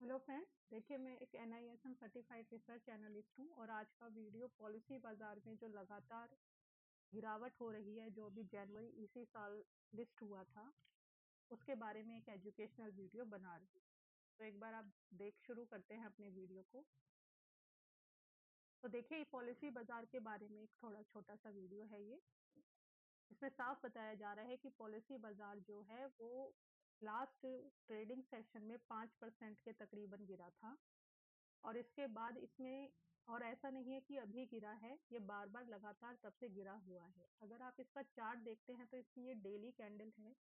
Hello friends, देखिए मैं एक NISM सर्टिफाइड रिसर्च एनालिस्ट हूँ और आज का वीडियो पॉलिसी बाजार में जो लगातार गिरावट हो रही है, जो अभी जनवरी इसी साल लिस्ट हुआ था, उसके बारे में एक एजुकेशनल वीडियो बना रही हूँ। तो एक बार आप शुरू करते हैं अपने वीडियो को। तो देखिए, पॉलिसी बाजार के बारे में एक थोड़ा छोटा सा वीडियो है ये। इसमें साफ बताया जा रहा है कि पॉलिसी बाजार जो है वो लास्ट ट्रेडिंग सेशन में 5% के तकरीबन गिरा था और इसके बाद इसमें, और ऐसा नहीं है कि अभी गिरा है, ये बार बार लगातार तब से गिरा हुआ है। अगर आप इसका चार्ट देखते हैं तो इसकी ये डेली कैंडल है।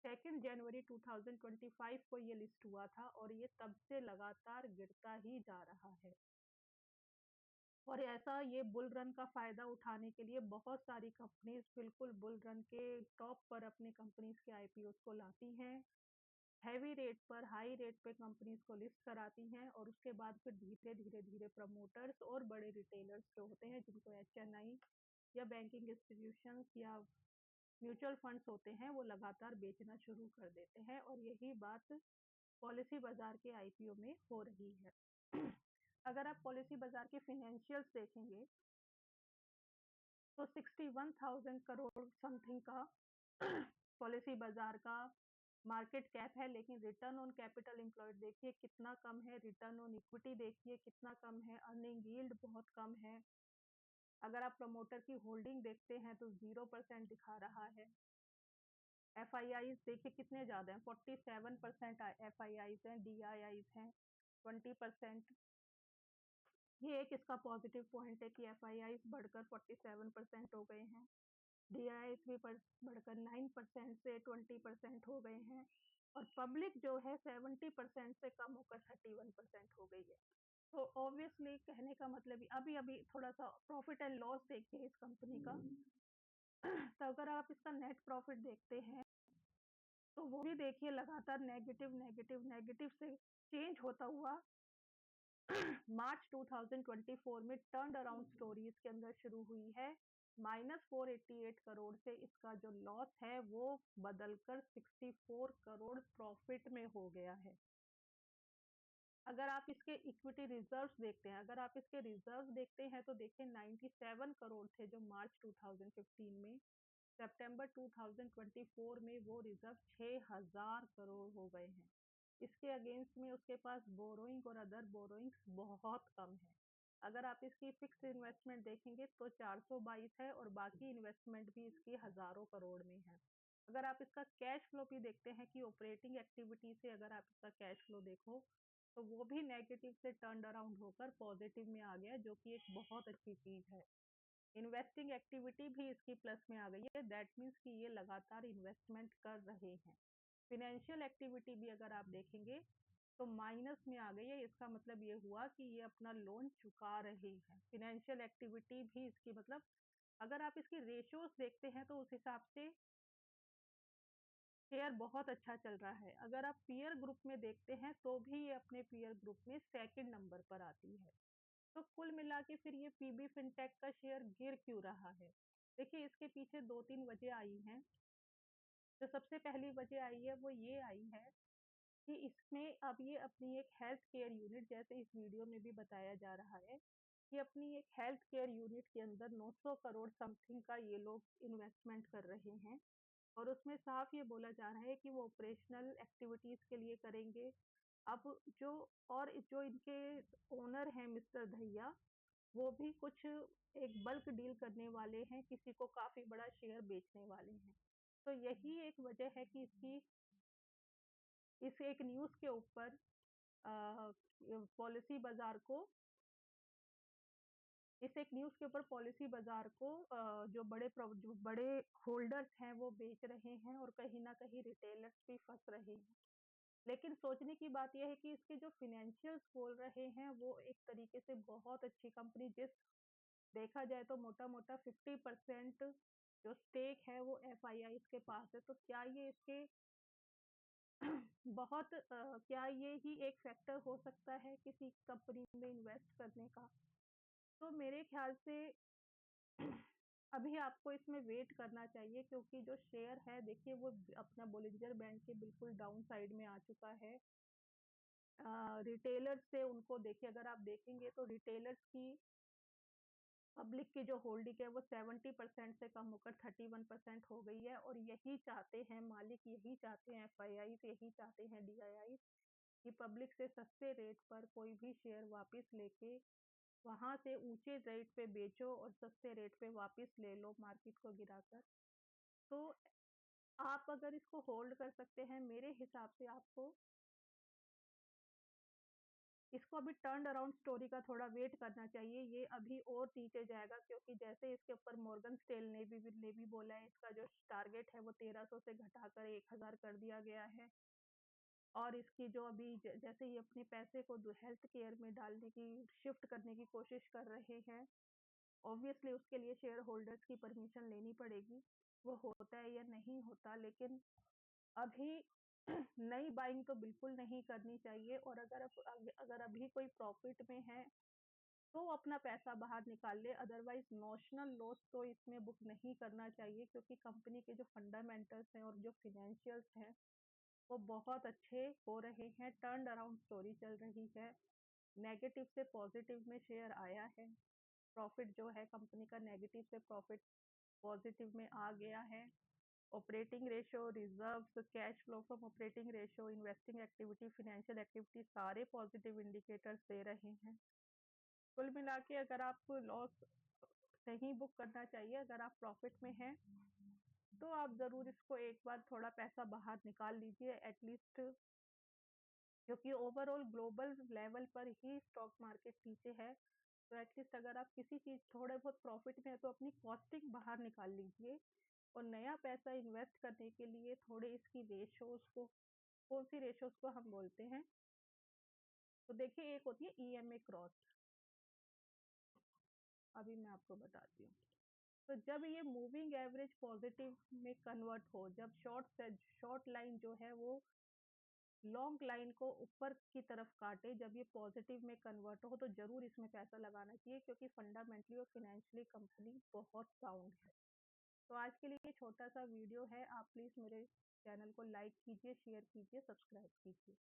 2 जनवरी 2025 को ये लिस्ट हुआ था और ये तब से लगातार गिरता ही जा रहा है। और ऐसा ये बुल रन का फायदा उठाने के लिए बहुत सारी कंपनीज बिल्कुल बुल रन के टॉप पर अपने कंपनीज के आईपीओ को लाती हैं, हैवी रेट पर, हाई रेट पे कंपनीज को लिस्ट कराती हैं और उसके बाद फिर धीरे धीरे धीरे प्रमोटर्स और बड़े रिटेलर्स जो होते हैं, जिनको HNI या बैंकिंग इंस्टीट्यूशंस या म्यूचुअल फंड्स होते हैं, वो लगातार बेचना शुरू कर देते हैं और यही बात पॉलिसी बाजार के आईपीओ में हो रही है। अगर आप पॉलिसी बाजार के फिनेंशियल्स देखेंगे तो 61,000 करोड़ समथिंग का पॉलिसी बाजार का मार्केट कैप है, लेकिन रिटर्न ऑन कैपिटल एम्प्लॉयड देखिए कितना कम है, रिटर्न ऑन इक्विटी देखिए कितना कम है, अर्निंग यील्ड बहुत कम है। अगर आप प्रमोटर की होल्डिंग देखते हैं तो 0% दिखा रहा है। FIIs देखिए कितने ज्यादा हैं, 47% FIIs हैं, DIIs हैं 20%। ये एक इसका पॉजिटिव पॉइंट है कि FIIs बढ़कर 47% हो गए हैं, DIIs भी बढ़कर 9% से 20% हो गए हैं और पब्लिक जो है 70% से कम होकर 31% हो गई है। तो ऑब्वियसली कहने का मतलब अभी अभी थोड़ा सा प्रॉफिट एंड लॉस देखिए इस कंपनी का। तो अगर आप इसका नेट प्रॉफिट देखते हैं तो वो भी देखिए लगातार नेगेटिव नेगेटिव नेगेटिव से चेंज होता हुआ मार्च 2024 में टर्न अराउंड स्टोरी इसके अंदर शुरू हुई है। -488 करोड़ से इसका जो लॉस है वो बदलकर 64 करोड़ प्रॉफिट में हो गया है। अगर आप इसके इक्विटी रिजर्व्स देखते हैं, अगर आप इसके रिजर्व देखते हैं तो देखिए 97 करोड़ थे जो मार्च 2015 में, सितंबर 2024 में वो रिजर्व 6000 करोड़ हो गए हैं। इसके अगेंस्ट में उसके पास बोरोइंग और अदर बोरोइंग्स बहुत कम है। अगर आप इसकी फिक्स इन्वेस्टमेंट देखेंगे तो 422 है और बाकी इन्वेस्टमेंट भी इसकी हजारों करोड़ में है। अगर आप इसका कैश फ्लो भी देखते हैं कि ऑपरेटिंग एक्टिविटी से अगर आप इसका कैश फ्लो देखो तो वो भी नेगेटिव से टर्न अराउंड होकर पॉजिटिव में आ गया, जो कि एक बहुत अच्छी चीज है। इन्वेस्टिंग एक्टिविटी भी इसकी प्लस में आ गई है, दैट मीन्स कि ये लगातार इन्वेस्टमेंट कर रहे हैं। फिनेंशियल एक्टिविटी भी अगर आप देखेंगे तो माइनस में आ गई है, इसका मतलब ये हुआ कि ये अपना लोन चुका रहे हैं। फिनेंशियल एक्टिविटी भी इसकी मतलब, अगर आप इसकी रेशियोज देखते हैं तो उस हिसाब से शेयर बहुत अच्छा चल रहा है। अगर आप पीयर ग्रुप में देखते हैं तो भी ये अपने पीयर ग्रुप में सेकंड नंबर पर आती है। तो कुल मिला के फिर ये PB फिनटेक का शेयर गिर क्यों रहा है? देखिए, इसके पीछे 2-3 वजह आई हैं। जो सबसे पहली वजह आई है वो ये आई है कि इसमें अब ये अपनी एक हेल्थ केयर यूनिट, जैसे इस वीडियो में भी बताया जा रहा है कि अपनी एक हेल्थ केयर यूनिट के अंदर 900 करोड़ समथिंग का ये लोग इन्वेस्टमेंट कर रहे हैं और उसमें साफ ये बोला जा रहा है कि वो ऑपरेशनल एक्टिविटीज के लिए करेंगे। अब जो, और जो इनके ओनर हैं मिस्टर दहिया, वो भी कुछ एक बल्क डील करने वाले हैं, किसी को काफी बड़ा शेयर बेचने वाले हैं। तो यही एक वजह है कि इसकी इस एक न्यूज के ऊपर पॉलिसी बाजार को, इस एक न्यूज के ऊपर पॉलिसी बाजार को जो बड़े होल्डर्स हैं वो बेच रहे हैं और कहीं ना कहीं रिटेलर्स भी फंस रहे हैं। लेकिन सोचने की बात यह है कि इसके जो फिनेंशियल्स बोल रहे हैं वो एक तरीके से बहुत अच्छी कंपनी, जिस देखा जाए तो मोटा मोटा 50% जो स्टेक है वो FII के पास है। तो क्या ये इसके बहुत क्या ये ही एक फैक्टर हो सकता है किसी कंपनी में इन्वेस्ट करने का? तो मेरे ख्याल से अभी आपको इसमें वेट करना चाहिए, क्योंकि जो शेयर है देखिए वो अपना बोलिंजर बैंड के बिल्कुल डाउन साइड में आ चुका है रिटेलर्स से उनको देखिए, अगर आप देखेंगे तो रिटेलर्स की पब्लिक की जो होल्डिंग है वो 70% से कम होकर 31% हो गई है, और यही चाहते हैं मालिक, यही चाहते हैं एफआईआई, यही चाहते हैं डीआईआई कि पब्लिक से सस्ते रेट पर कोई भी शेयर वापस लेके वहां से ऊंचे रेट पे बेचो और सस्ते रेट पे वापस ले लो मार्केट को गिराकर। तो आप अगर इसको होल्ड कर सकते हैं, मेरे हिसाब से आपको इसको अभी टर्न अराउंड स्टोरी का थोड़ा वेट करना चाहिए। ये अभी और नीचे जाएगा, क्योंकि जैसे इसके ऊपर मॉर्गन स्टेल ने भी बोला है, इसका जो टारगेट है वो 1300 से घटाकर 1000 कर दिया गया है। और इसकी जो अभी जैसे ही अपने पैसे को हेल्थ केयर में डालने की, शिफ्ट करने की कोशिश कर रहे हैं, ऑब्वियसली उसके लिए शेयर होल्डर्स की परमिशन लेनी पड़ेगी। वो होता है या नहीं होता, लेकिन अभी नई बाइंग तो बिल्कुल नहीं करनी चाहिए। और अगर अभी कोई प्रॉफिट में है तो अपना पैसा बाहर निकाल ले, अदरवाइज नोशनल लॉस तो इसमें बुक नहीं करना चाहिए, क्योंकि कंपनी के जो फंडामेंटल्स हैं और जो फिनेंशियल्स हैं वो बहुत अच्छे हो रहे हैं। टर्न अराउंड स्टोरी चल रही है, नेगेटिव से पॉजिटिव में शेयर आया है, प्रॉफिट जो है कंपनी का नेगेटिव से प्रॉफिट पॉजिटिव में आ गया है। Operating ratio, reserves, cash flow from operating ratio, investing activity, financial activity, सारे पॉजिटिव इंडिकेटर्स दे रहे हैं। कुल मिला के अगर आपको लॉस नहीं बुक करना चाहिए, अगर आप प्रॉफिट में हैं तो आप जरूर इसको एक बार थोड़ा पैसा बाहर निकाल लीजिए एटलीस्ट, क्योंकि ओवरऑल ग्लोबल लेवल पर ही स्टॉक मार्केट पीछे है। तो एटलीस्ट अगर आप किसी चीज थोड़े बहुत प्रॉफिट में है तो अपनी कॉस्टिंग बाहर निकाल लीजिए, और नया पैसा इन्वेस्ट करने के लिए थोड़े इसकी रेशोज को, कौन सी रेशोज को हम बोलते हैं, तो देखिए एक होती है ईएमए क्रॉस। अभी मैं आपको बताती हूँ। तो जब ये मूविंग एवरेज पॉजिटिव में कन्वर्ट हो, जब शॉर्ट लाइन जो है वो लॉन्ग लाइन को ऊपर की तरफ काटे, जब ये पॉजिटिव में कन्वर्ट हो, तो जरूर इसमें पैसा लगाना चाहिए, क्योंकि फंडामेंटली और फाइनेंशियली कंपनी बहुत साउंड है। तो आज के लिए ये छोटा सा वीडियो है, आप प्लीज मेरे चैनल को लाइक कीजिए, शेयर कीजिए, सब्सक्राइब कीजिए।